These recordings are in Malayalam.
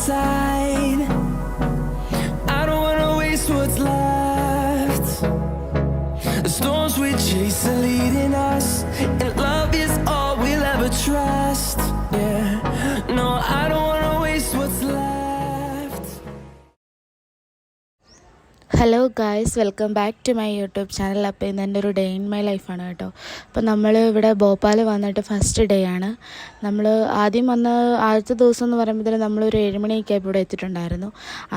side. I don't wanna waste what's left. The storms we chase are leading us, and love is all we'll ever trust. Yeah, no, I don't wanna waste what's left. Hello guys, welcome back to my YouTube channel. അപ്പോൾ ഇന്ന് എൻ്റെ ഒരു ഡേ ഇൻ മൈ ലൈഫാണ് കേട്ടോ. അപ്പോൾ നമ്മൾ ഇവിടെ ഭോപ്പാൽ വന്നിട്ട് ഫസ്റ്റ് ഡേ ആണ്. നമ്മൾ ആദ്യം വന്ന ആദ്യത്തെ ദിവസം എന്ന് പറയുമ്പോഴത്തേനും നമ്മളൊരു 7 മണിയൊക്കെ ആയപ്പോൾ ഇവിടെ എത്തിയിട്ടുണ്ടായിരുന്നു.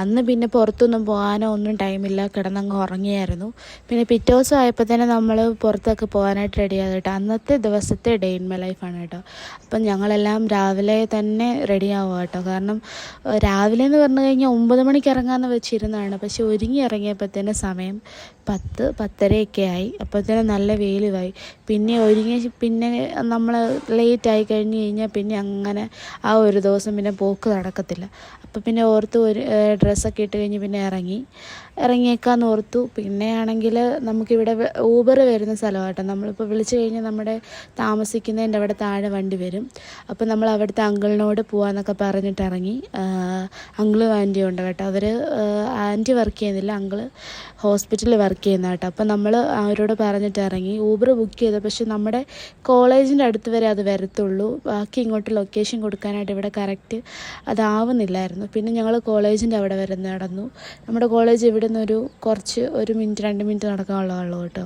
അന്ന് പിന്നെ പുറത്തൊന്നും പോകാനോ ഒന്നും ടൈമില്ല, കിടന്നങ്ങ് ഉറങ്ങിയായിരുന്നു. പിന്നെ പിറ്റേ ദിവസം ആയപ്പോൾ തന്നെ നമ്മൾ പുറത്തൊക്കെ പോകാനായിട്ട് റെഡിയാകും കേട്ടോ. അന്നത്തെ ദിവസത്തെ ഡേ ഇൻ മൈ ലൈഫാണ് കേട്ടോ. അപ്പം ഞങ്ങളെല്ലാം രാവിലെ തന്നെ റെഡിയാവുക കേട്ടോ. കാരണം രാവിലെ എന്ന് പറഞ്ഞു കഴിഞ്ഞാൽ 9 മണിക്ക് ഇറങ്ങാമെന്ന് വെച്ചിരുന്നതാണ്. പക്ഷെ ഒരുങ്ങി ഇറങ്ങിയപ്പോഴത്തേന് സമയം 10-10:30 ആയി. അപ്പോഴത്തേനും നല്ല വെയിലുമായി. പിന്നെ പിന്നെ നമ്മൾ ലേറ്റായി കഴിഞ്ഞ് കഴിഞ്ഞാൽ പിന്നെ അങ്ങനെ ആ ഒരു ദിവസം പിന്നെ പോക്ക് നടക്കത്തില്ല. അപ്പോൾ പിന്നെ ഓർത്ത് ഒരു ഡ്രസ്സൊക്കെ ഇട്ട് കഴിഞ്ഞ് പിന്നെ ഇറങ്ങിയേക്കാന്ന് ഓർത്തു. പിന്നെ ആണെങ്കിൽ നമുക്കിവിടെ ഊബർ വരുന്ന സ്ഥലമാട്ടോ. നമ്മളിപ്പോൾ വിളിച്ചു കഴിഞ്ഞാൽ നമ്മുടെ താമസിക്കുന്നതിൻ്റെ അവിടെ താഴെ വണ്ടി വരും. അപ്പോൾ നമ്മൾ അവിടുത്തെ അങ്കിളിനോട് പോകാമെന്നൊക്കെ പറഞ്ഞിട്ട് ഇറങ്ങി. അങ്കിളും ആൻറ്റിയും ഉണ്ട് കേട്ടോ. അവർ ആൻറ്റി വർക്ക് ചെയ്യുന്നില്ല, അങ്കിള് ഹോസ്പിറ്റലിൽ വർക്ക് ചെയ്യുന്ന കേട്ടോ. അപ്പം നമ്മൾ അവരോട് പറഞ്ഞിട്ട് ഇറങ്ങി. ഊബർ ബുക്ക് ചെയ്തു. പക്ഷെ നമ്മുടെ കോളേജിൻ്റെ അടുത്ത് വരെ അത് വരത്തുള്ളൂ. ബാക്കി ഇങ്ങോട്ട് ലൊക്കേഷൻ കൊടുക്കാനായിട്ട് ഇവിടെ കറക്റ്റ് അതാവുന്നില്ലായിരുന്നു. പിന്നെ ഞങ്ങൾ കോളേജിൻ്റെ അവിടെ വരെ നടന്നു. നമ്മുടെ കോളേജ് ഇവിടെ നിന്നൊരു കുറച്ച് 1 മിനിറ്റ് 2 മിനിറ്റ് നടക്കാനുള്ളൂ കേട്ടോ.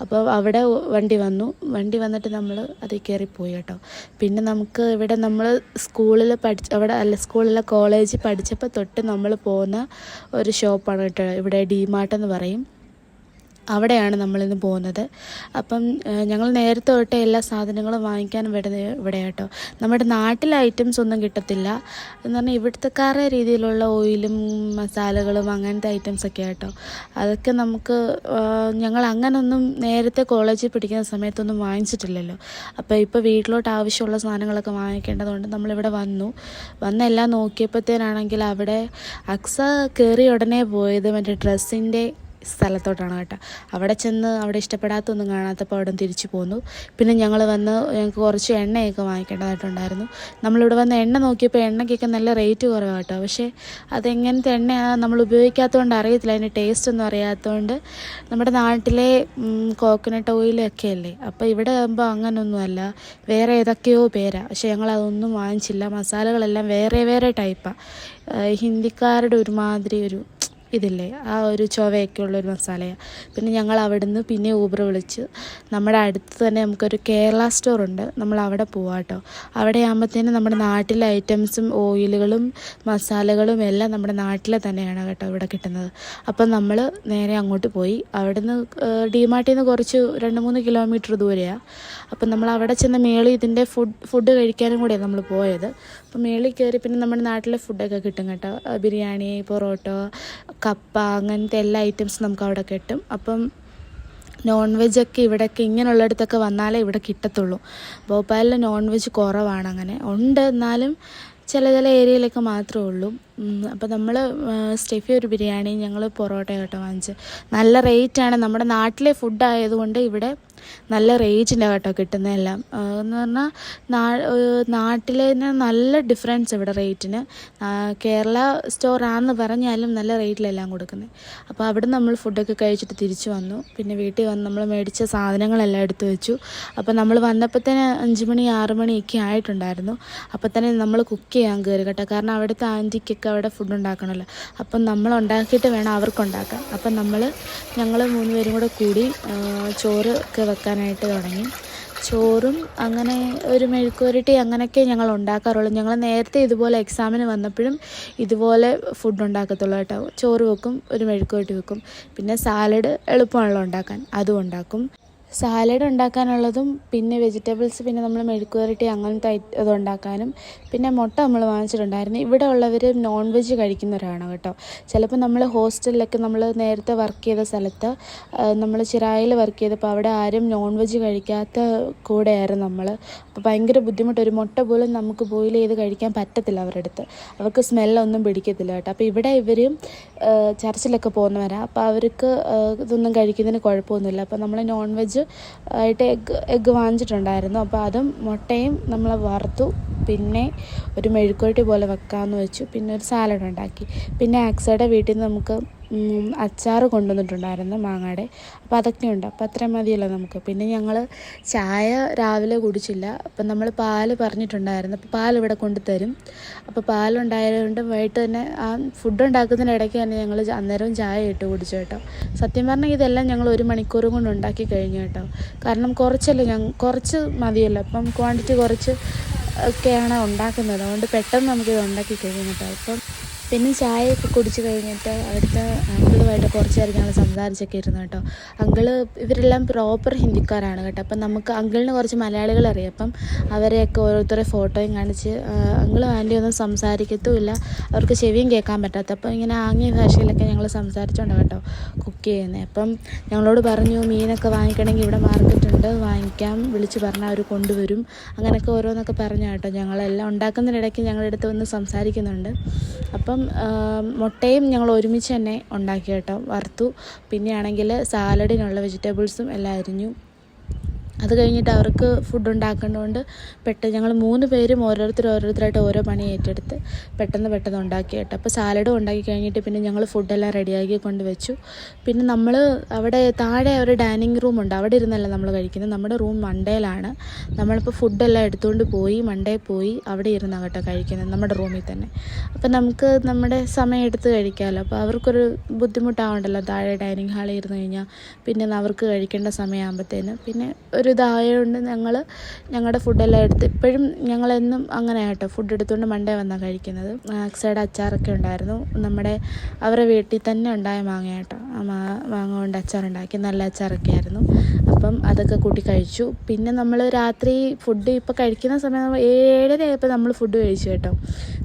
അപ്പോൾ അവിടെ വണ്ടി വന്നിട്ട് നമ്മൾ അതിൽ കയറിപ്പോയി കേട്ടോ. പിന്നെ നമുക്ക് ഇവിടെ നമ്മൾ സ്കൂളിലെ കോളേജിൽ പഠിച്ചപ്പോൾ തൊട്ട് നമ്മൾ പോകുന്ന ഒരു ഷോപ്പാണ് കേട്ടോ. ഇവിടെ ഡിമാർട്ട് എന്ന് പറയും. അവിടെയാണ് നമ്മളിന്ന് പോകുന്നത്. അപ്പം ഞങ്ങൾ നേരത്തെ തൊട്ടേ എല്ലാ സാധനങ്ങളും വാങ്ങിക്കാനും ഇവിടെ കേട്ടോ. നമ്മുടെ നാട്ടിലെ ഐറ്റംസ് ഒന്നും കിട്ടത്തില്ല എന്ന് പറഞ്ഞാൽ ഇവിടുത്തെക്കാരുടെ രീതിയിലുള്ള ഓയിലും മസാലകളും അങ്ങനത്തെ ഐറ്റംസൊക്കെ കേട്ടോ. അതൊക്കെ നമുക്ക് ഞങ്ങൾ അങ്ങനൊന്നും നേരത്തെ കോളേജിൽ പഠിക്കുന്ന സമയത്തൊന്നും വാങ്ങിച്ചിട്ടില്ലല്ലോ. അപ്പോൾ ഇപ്പോൾ വീട്ടിലോട്ട് ആവശ്യമുള്ള സാധനങ്ങളൊക്കെ വാങ്ങിക്കേണ്ടതുകൊണ്ട് നമ്മളിവിടെ വന്നെല്ലാം നോക്കിയപ്പോഴത്തേനാണെങ്കിൽ അവിടെ അക്സ കയറി ഉടനെ പോയത് മറ്റേ ഡ്രസ്സിൻ്റെ സ്ഥലത്തോട്ടാണ് കേട്ടോ. അവിടെ ചെന്ന് അവിടെ ഇഷ്ടപ്പെടാത്തൊന്നും കാണാത്തപ്പോൾ അവിടെ തിരിച്ചു പോന്നു. പിന്നെ ഞങ്ങൾക്ക് കുറച്ച് എണ്ണയൊക്കെ വാങ്ങിക്കേണ്ടതായിട്ടുണ്ടായിരുന്നു. നമ്മളിവിടെ വന്ന് എണ്ണ നോക്കിയപ്പോൾ എണ്ണയ്ക്കൊക്കെ നല്ല റേറ്റ് കുറവാണ് കേട്ടോ. പക്ഷേ അതെങ്ങനത്തെ എണ്ണയാണ് നമ്മൾ ഉപയോഗിക്കാത്തതുകൊണ്ട് അറിയത്തില്ല, അതിൻ്റെ ടേസ്റ്റ് ഒന്നും അറിയാത്തതുകൊണ്ട് നമ്മുടെ നാട്ടിലെ കോക്കനട്ട് ഓയിലൊക്കെ അല്ലേ. അപ്പോൾ ഇവിടെ ആകുമ്പോൾ അങ്ങനൊന്നുമല്ല, വേറെ ഏതൊക്കെയോ പേരാണ്. പക്ഷേ ഞങ്ങളതൊന്നും വാങ്ങിച്ചില്ല. മസാലകളെല്ലാം വേറെ വേറെ ടൈപ്പാണ്. ഹിന്ദിക്കാരുടെ ഒരുമാതിരി ഒരു ഇതില്ലേ, ആ ഒരു ചൊവയൊക്കെ ഉള്ളൊരു മസാലയാണ്. പിന്നെ ഞങ്ങൾ അവിടുന്ന് പിന്നെ ഊബർ വിളിച്ച് നമ്മുടെ അടുത്ത് തന്നെ നമുക്കൊരു കേരള സ്റ്റോറുണ്ട്, നമ്മൾ അവിടെ പോവാം കേട്ടോ. അവിടെ ആകുമ്പോഴത്തേനും നമ്മുടെ നാട്ടിലെ ഐറ്റംസും ഓയിലുകളും മസാലകളും എല്ലാം നമ്മുടെ നാട്ടിലെ തന്നെയാണ് കേട്ടോ ഇവിടെ കിട്ടുന്നത്. അപ്പം നമ്മൾ നേരെ അങ്ങോട്ട് പോയി. അവിടുന്ന് ഡിമാർട്ടിൽ നിന്ന് കുറച്ച് 2-3 കിലോമീറ്റർ ദൂരെയാണ്. അപ്പം നമ്മൾ അവിടെ ചെന്ന് മേളിൽ ഇതിൻ്റെ ഫുഡ് കഴിക്കാനും കൂടെയാണ് നമ്മൾ പോയത്. അപ്പം മേളിൽ കയറി പിന്നെ നമ്മുടെ നാട്ടിലെ ഫുഡൊക്കെ കിട്ടും കേട്ടോ. ബിരിയാണി, പൊറോട്ട, കപ്പ, അങ്ങനത്തെ എല്ലാ ഐറ്റംസും നമുക്ക് അവിടെ കിട്ടും. അപ്പം നോൺ വെജൊക്കെ ഇവിടെയൊക്കെ ഇങ്ങനെയുള്ളിടത്തൊക്കെ വന്നാലേ ഇവിടെ കിട്ടത്തുള്ളൂ. ഭോപ്പാലിൽ നോൺ വെജ് കുറവാണ്. അങ്ങനെ ഉണ്ട്, എന്നാലും ചില ഏരിയയിലൊക്കെ മാത്രമേ ഉള്ളൂ. അപ്പോൾ നമ്മൾ സ്റ്റെഫി ഒരു ബിരിയാണി, ഞങ്ങൾ പൊറോട്ട കേട്ടോ വാങ്ങിച്ച്. നല്ല റേറ്റാണ്. നമ്മുടെ നാട്ടിലെ ഫുഡ് ആയതുകൊണ്ട് ഇവിടെ നല്ല റേറ്റിൻ്റെ കേട്ടോ കിട്ടുന്നതെല്ലാം. എന്ന് പറഞ്ഞാൽ നാട്ടിലെ നല്ല ഡിഫറൻസ് ഇവിടെ റേറ്റിന്. കേരള സ്റ്റോറാണെന്ന് പറഞ്ഞാലും നല്ല റേറ്റിലെല്ലാം കൊടുക്കുന്നത്. അപ്പോൾ അവിടെ നമ്മൾ ഫുഡൊക്കെ കഴിച്ചിട്ട് തിരിച്ചു വന്നു. പിന്നെ വീട്ടിൽ വന്ന് നമ്മൾ മേടിച്ച സാധനങ്ങളെല്ലാം എടുത്തു വെച്ചു. അപ്പോൾ നമ്മൾ വന്നപ്പോൾ തന്നെ 5 മണി 6 മണിയൊക്കെ ആയിട്ടുണ്ടായിരുന്നു. അപ്പോൾ തന്നെ നമ്മൾ കുക്ക് ചെയ്യാൻ കയറി കേട്ടോ. കാരണം അവിടുത്തെ ആൻറ്റിക്കൊക്കെ അവിടെ ഫുഡ് ഉണ്ടാക്കണമല്ലോ. അപ്പം നമ്മൾ ഉണ്ടാക്കിയിട്ട് വേണം അവർക്കുണ്ടാക്കാൻ. അപ്പം ഞങ്ങൾ 3 പേരും കൂടെ കൂടി ചോറ് ഒക്കെ വെക്കാനായിട്ട് തുടങ്ങി. ചോറും അങ്ങനെ ഒരു മെഴുക്കുവരട്ടി അങ്ങനെയൊക്കെ ഞങ്ങൾ ഉണ്ടാക്കാറുള്ളൂ. ഞങ്ങൾ നേരത്തെ ഇതുപോലെ എക്സാമിന് വന്നപ്പോഴും ഇതുപോലെ ഫുഡ് ഉണ്ടാക്കത്തുള്ളൂ കേട്ടോ. ചോറ് വെക്കും, ഒരു മെഴുക്കുവരട്ടി വെക്കും. പിന്നെ സാലഡ് എളുപ്പമാണല്ലോ ഉണ്ടാക്കാൻ, അതും ഉണ്ടാക്കും. സാലഡ് ഉണ്ടാക്കാനുള്ളതും പിന്നെ വെജിറ്റബിൾസ്, പിന്നെ നമ്മൾ മെഴുക്കുവരട്ടി അങ്ങനത്തെ ഇതുണ്ടാക്കാനും. പിന്നെ മുട്ട നമ്മൾ വാങ്ങിച്ചിട്ടുണ്ടായിരുന്നു. ഇവിടെ ഉള്ളവർ നോൺ വെജ് കഴിക്കുന്നവരാണ് കേട്ടോ. ചിലപ്പോൾ നമ്മൾ ഹോസ്റ്റലിലൊക്കെ നമ്മൾ നേരത്തെ വർക്ക് ചെയ്ത സ്ഥലത്ത് നമ്മൾ ചിറായിൽ വർക്ക് ചെയ്തപ്പോൾ അവിടെ ആരും നോൺ വെജ് കഴിക്കാത്ത കൂടെയായിരുന്നു നമ്മൾ. അപ്പോൾ ഭയങ്കര ബുദ്ധിമുട്ട്. ഒരു മുട്ട പോലും നമുക്ക് ബോയിൽ ചെയ്ത് കഴിക്കാൻ പറ്റത്തില്ല അവരുടെ അടുത്ത്. അവർക്ക് സ്മെല്ലൊന്നും പിടിക്കത്തില്ല കേട്ടോ. അപ്പോൾ ഇവിടെ ഇവർ ചർച്ചിലൊക്കെ പോകുന്നവരാണ്. അപ്പോൾ അവർക്ക് ഇതൊന്നും കഴിക്കുന്നതിന് കുഴപ്പമൊന്നുമില്ല. അപ്പോൾ നമ്മൾ നോൺ വെജ് ആയിട്ട് എഗ്ഗ് വാങ്ങിച്ചിട്ടുണ്ടായിരുന്നു. അപ്പോൾ അതും മുട്ടയും നമ്മൾ വറുത്തു. പിന്നെ ഒരു മെഴുക്കുവരട്ടി പോലെ വെക്കാമെന്ന് വെച്ചു. പിന്നെ ഒരു സാലഡ് ഉണ്ടാക്കി. പിന്നെ അക്സയുടെ വീട്ടിൽ നിന്ന് നമുക്ക് അച്ചാർ കൊണ്ടുവന്നിട്ടുണ്ടായിരുന്നു മാങ്ങയുടെ. അപ്പോൾ അതൊക്കെ ഉണ്ട്. അപ്പോൾ അത്രയും മതിയല്ലോ നമുക്ക്. പിന്നെ ഞങ്ങൾ ചായ രാവിലെ കുടിച്ചില്ല. അപ്പം നമ്മൾ പാല് പറഞ്ഞിട്ടുണ്ടായിരുന്നു. അപ്പോൾ പാൽ ഇവിടെ കൊണ്ടുതരും. അപ്പോൾ പാലുണ്ടായതുകൊണ്ട് വൈകിട്ട് തന്നെ ആ ഫുഡ് ഉണ്ടാക്കുന്നതിനിടയ്ക്ക് തന്നെ ഞങ്ങൾ അന്നേരവും ചായ ഇട്ട് കുടിച്ചു കേട്ടോ. സത്യം പറഞ്ഞാൽ ഇതെല്ലാം ഞങ്ങൾ 1 മണിക്കൂർ കൊണ്ട് ഉണ്ടാക്കി കഴിഞ്ഞു കേട്ടോ. കാരണം കുറച്ച് മതിയല്ലോ. അപ്പം ക്വാണ്ടിറ്റി കുറച്ച് ഒക്കെയാണ് ഉണ്ടാക്കുന്നത്. അതുകൊണ്ട് പെട്ടെന്ന് നമുക്കിത് ഉണ്ടാക്കി കഴിയും കേട്ടോ. അപ്പം പിന്നെ ചായയൊക്കെ കുടിച്ച് കഴിഞ്ഞിട്ട് അവിടുത്തെ അങ്കിളുമായിട്ട് കുറച്ച് നേരം ഞങ്ങൾ സംസാരിച്ചൊക്കെ ഇരുന്നു കേട്ടോ. അങ്കിള് ഇവരെല്ലാം പ്രോപ്പർ ഹിന്ദിക്കാരാണ് കേട്ടോ. അപ്പം നമുക്ക് അങ്കിളിന് കുറച്ച് മലയാളികൾ അറിയാം. അപ്പം അവരെയൊക്കെ ഓരോരുത്തരെ ഫോട്ടോയും കാണിച്ച് അങ്കിളും ആൻറ്റിയും ഒന്നും സംസാരിക്കത്തുമില്ല. അവർക്ക് ചെവിയും കേൾക്കാൻ പറ്റാത്ത. അപ്പം ഇങ്ങനെ ആംഗ്യ ഭാഷയിലൊക്കെ ഞങ്ങൾ സംസാരിച്ചോണ്ട് കേട്ടോ കുക്ക് ചെയ്യുന്നത്. അപ്പം ഞങ്ങളോട് പറഞ്ഞു മീനൊക്കെ വാങ്ങിക്കണമെങ്കിൽ ഇവിടെ മാർക്കറ്റുണ്ട്, വാങ്ങിക്കാം, വിളിച്ച് പറഞ്ഞാൽ അവർ കൊണ്ടുവരും. അങ്ങനെയൊക്കെ ഓരോന്നൊക്കെ പറഞ്ഞു കേട്ടോ. ഞങ്ങളെല്ലാം ഉണ്ടാക്കുന്നതിനിടയ്ക്ക് ഞങ്ങളുടെ അടുത്ത് വന്ന് സംസാരിക്കുന്നുണ്ട്. അപ്പം മുട്ടയും ഞങ്ങൾ ഒരുമിച്ച് തന്നെ ഉണ്ടാക്കി കേട്ടോ, വറുത്തു. പിന്നെയാണെങ്കിൽ സാലഡിനുള്ള വെജിറ്റബിൾസും എല്ലാം അരിഞ്ഞു. അത് കഴിഞ്ഞിട്ട് അവർക്ക് ഫുഡ് ഉണ്ടാക്കേണ്ടതുകൊണ്ട് പെട്ടെന്ന് ഞങ്ങൾ 3 പേരും ഓരോരുത്തരായിട്ട് ഓരോ പണി ഏറ്റെടുത്ത് പെട്ടെന്ന് ഉണ്ടാക്കി കേട്ടോ. അപ്പോൾ സാലഡും ഉണ്ടാക്കി കഴിഞ്ഞിട്ട് പിന്നെ ഞങ്ങൾ ഫുഡെല്ലാം റെഡിയാക്കി കൊണ്ട് വെച്ചു. പിന്നെ നമ്മൾ അവിടെ താഴെ ഒരു ഡൈനിങ് റൂമുണ്ട്, അവിടെ ഇരുന്നല്ല നമ്മൾ കഴിക്കുന്നത്. നമ്മുടെ റൂം മണ്ടയിലാണ്. നമ്മളിപ്പോൾ ഫുഡെല്ലാം എടുത്തുകൊണ്ട് പോയി മണ്ടയിൽ പോയി അവിടെ ഇരുന്നാണ് കേട്ടോ കഴിക്കുന്നത്, നമ്മുടെ റൂമിൽ തന്നെ. അപ്പം നമുക്ക് നമ്മുടെ സമയം എടുത്ത് കഴിക്കാമല്ലോ. അപ്പോൾ അവർക്കൊരു ബുദ്ധിമുട്ടാവണ്ടല്ലോ താഴെ ഡൈനിങ് ഹാളിൽ ഇരുന്ന് കഴിഞ്ഞാൽ. പിന്നെ അവർക്ക് കഴിക്കേണ്ട സമയമാകുമ്പോഴത്തേന് പിന്നെ ഒരു ഇതായതുകൊണ്ട് ഞങ്ങളുടെ ഫുഡെല്ലാം എടുത്ത് ഇപ്പോഴും ഞങ്ങളെന്നും അങ്ങനെ കേട്ടോ ഫുഡ് എടുത്തുകൊണ്ട് മണ്ടേ വന്നാണ് കഴിക്കുന്നത്. അക്സയുടെ അച്ചാറൊക്കെ ഉണ്ടായിരുന്നു. അവരുടെ വീട്ടിൽ തന്നെ ഉണ്ടായ മാങ്ങ കേട്ടോ. ആ മാങ്ങ കൊണ്ട് അച്ചാറുണ്ടാക്കി, നല്ല അച്ചാറൊക്കെ ആയിരുന്നു. അപ്പം അതൊക്കെ കൂട്ടി കഴിച്ചു. പിന്നെ നമ്മൾ രാത്രി ഫുഡ് ഇപ്പോൾ കഴിക്കുന്ന സമയം 7:30 ആയപ്പോൾ നമ്മൾ ഫുഡ് കഴിച്ചു കേട്ടോ.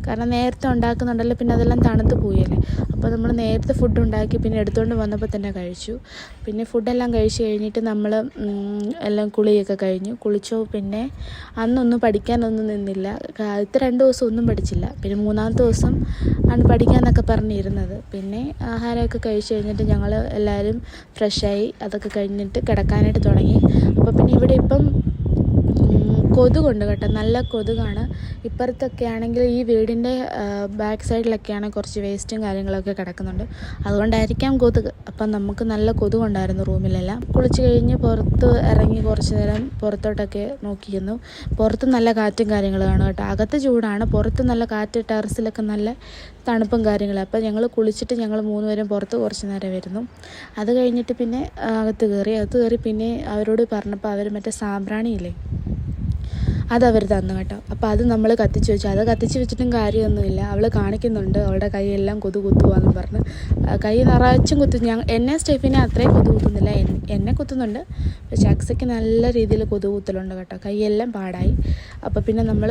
കാരണം നേരത്തെ ഉണ്ടാക്കുന്നുണ്ടല്ലോ, പിന്നെ അതെല്ലാം തണുത്ത് പോയല്ലേ. അപ്പോൾ നമ്മൾ നേരത്തെ ഫുഡ് ഉണ്ടാക്കി പിന്നെ എടുത്തുകൊണ്ട് വന്നപ്പോൾ തന്നെ കഴിച്ചു. പിന്നെ ഫുഡെല്ലാം കഴിച്ച് കഴിഞ്ഞിട്ട് നമ്മൾ എല്ലാം കുളിയൊക്കെ കഴിഞ്ഞു. കുളിച്ചു. പിന്നെ അന്നൊന്നും പഠിക്കാനൊന്നും നിന്നില്ല. 2 ദിവസം ഒന്നും പഠിച്ചില്ല. പിന്നെ 3-ാമത്തെ ദിവസം ആണ് പഠിക്കാമെന്നൊക്കെ പറഞ്ഞിരുന്നത്. പിന്നെ ആഹാരമൊക്കെ കഴിച്ച് കഴിഞ്ഞിട്ട് ഞങ്ങൾ എല്ലാവരും ഫ്രഷായി. അതൊക്കെ കഴിഞ്ഞിട്ട് കിടക്കാനായിട്ട് തുടങ്ങി. അപ്പോൾ പിന്നെ ഇവിടെ ഇപ്പം കൊതുകുണ്ട് കേട്ടോ, നല്ല കൊതുകാണ്. ഇപ്പുറത്തൊക്കെ ആണെങ്കിൽ ഈ വീടിൻ്റെ ബാക്ക് സൈഡിലൊക്കെയാണ് കുറച്ച് വേസ്റ്റും കാര്യങ്ങളൊക്കെ കിടക്കുന്നുണ്ട്. അതുകൊണ്ടായിരിക്കാം കൊതുക്. അപ്പം നമുക്ക് നല്ല കൊതുകുണ്ടായിരുന്നു റൂമിലെല്ലാം. കുളിച്ച് കഴിഞ്ഞ് പുറത്ത് ഇറങ്ങി കുറച്ച് നേരം പുറത്തോട്ടൊക്കെ നോക്കിയിരുന്നു. പുറത്ത് നല്ല കാറ്റും കാര്യങ്ങളുമാണ് കേട്ടോ. അകത്ത് ചൂടാണ്, പുറത്ത് നല്ല കാറ്റ്, ടെറസിലൊക്കെ നല്ല തണുപ്പും കാര്യങ്ങളും. അപ്പോൾ ഞങ്ങൾ കുളിച്ചിട്ട് ഞങ്ങൾ 3 പേരും പുറത്ത് കുറച്ച് നേരം വരുന്നു. അത് കഴിഞ്ഞിട്ട് പിന്നെ അകത്ത് കയറി പിന്നെ അവരോട് പറഞ്ഞപ്പോൾ അവർ മറ്റേ സാമ്പ്രാണിയില്ലേ അതവർ തന്നു കേട്ടോ. അപ്പോൾ അത് നമ്മൾ കത്തിച്ച് വെച്ചു. അത് കത്തിച്ച് വെച്ചിട്ടും കാര്യമൊന്നുമില്ല. അവൾ കാണിക്കുന്നുണ്ട് അവളുടെ കൈയെല്ലാം കൊതു കുത്തുവാന്ന് പറഞ്ഞ്. കൈ നിറച്ചും കുത്തും. എന്നെ സ്റ്റെഫിനെ അത്രയും കൊതു കുത്തുന്നില്ല, എന്നെ കുത്തുന്നുണ്ട്. പക്ഷെ അക്സയ്ക്ക് നല്ല രീതിയിൽ കൊതു കുത്തലുണ്ട് കേട്ടോ. കൈയെല്ലാം പാടായി. അപ്പോൾ പിന്നെ നമ്മൾ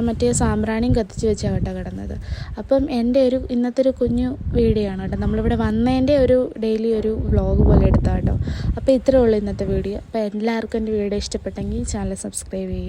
മറ്റേ സാമ്പ്രാണിയും കത്തിച്ച് വെച്ചാണ് കേട്ടോ കിടന്നത്. അപ്പം എൻ്റെ ഇന്നത്തെ ഒരു കുഞ്ഞു വീഡിയോ ആണ് കേട്ടോ. നമ്മളിവിടെ വന്നതിൻ്റെ ഒരു ഡെയിലി ഒരു വ്ളോഗ് പോലെ എടുത്താൽ കേട്ടോ. അപ്പോൾ ഇത്രയേ ഉള്ളൂ ഇന്നത്തെ വീഡിയോ. അപ്പോൾ എല്ലാവർക്കും എൻ്റെ വീഡിയോ ഇഷ്ടപ്പെട്ടെങ്കിൽ ചാനൽ സബ്സ്ക്രൈബ് ചെയ്യുക.